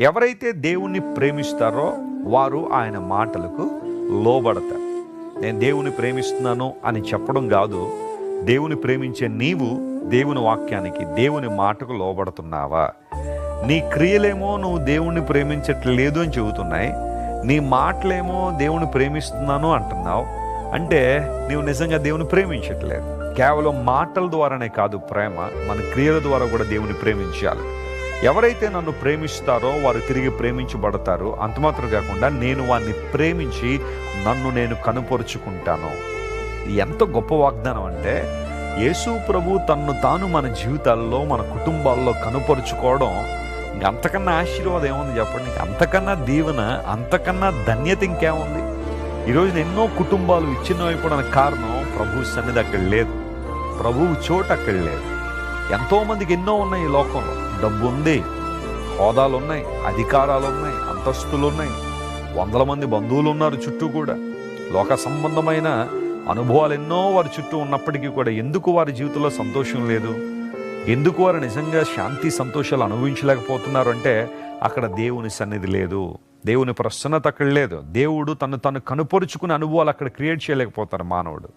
ఎవరైతే దేవుణ్ణి ప్రేమిస్తారో వారు ఆయన మాటలకు లోబడతారు. నేను దేవుని ప్రేమిస్తున్నాను అని చెప్పడం కాదు, దేవుని ప్రేమించే నీవు దేవుని వాక్యానికి, దేవుని మాటకు లోబడుతున్నావా? నీ క్రియలేమో నువ్వు దేవుణ్ణి ప్రేమించట్లేదు అని చెబుతున్నాయి, నీ మాటలేమో దేవుని ప్రేమిస్తున్నాను అంటున్నావు. అంటే నీవు నిజంగా దేవుని ప్రేమించట్లేదు. కేవలం మాటల ద్వారానే కాదు ప్రేమ, మన క్రియల ద్వారా కూడా దేవుని ప్రేమించాలి. ఎవరైతే నన్ను ప్రేమిస్తారో వారు తిరిగి ప్రేమించబడతారు. అంతమాత్రం కాకుండా నేను వారిని ప్రేమించి నన్ను నేను కనుపరుచుకుంటాను. ఎంత గొప్ప వాగ్దానం అంటే, యేసు ప్రభు తన్ను తాను మన జీవితాల్లో, మన కుటుంబాల్లో కనుపరుచుకోవడం అంతకన్నా ఆశీర్వాదం ఏముంది చెప్పండి? అంతకన్నా దీవెన, అంతకన్నా ధన్యత ఇంకేముంది? ఈరోజు ఎన్నో కుటుంబాలు విచ్ఛిన్నమైపోవడానికి కారణం ప్రభు సన్నిధి అక్కడ లేదు, ప్రభువు చోటు అక్కడ లేదు. ఎంతోమందికి ఎన్నో ఉన్నాయి ఈ లోకంలో. డబ్బు ఉంది, హోదాలు ఉన్నాయి, అధికారాలు ఉన్నాయి, అంతస్తులు ఉన్నాయి, 100 మంది బంధువులు ఉన్నారు చుట్టూ కూడా. లోక సంబంధమైన అనుభవాలు ఎన్నో వారి చుట్టూ ఉన్నప్పటికీ కూడా ఎందుకు వారి జీవితంలో సంతోషం లేదు? ఎందుకు వారు నిజంగా శాంతి సంతోషాలు అనుభవించలేకపోతున్నారు అంటే అక్కడ దేవుని సన్నిధి లేదు, దేవుని ప్రసన్నత అక్కడ లేదు. దేవుడు తను కనుపరుచుకునే అనుభవాలు అక్కడ క్రియేట్ చేయలేకపోతారు మానవుడు.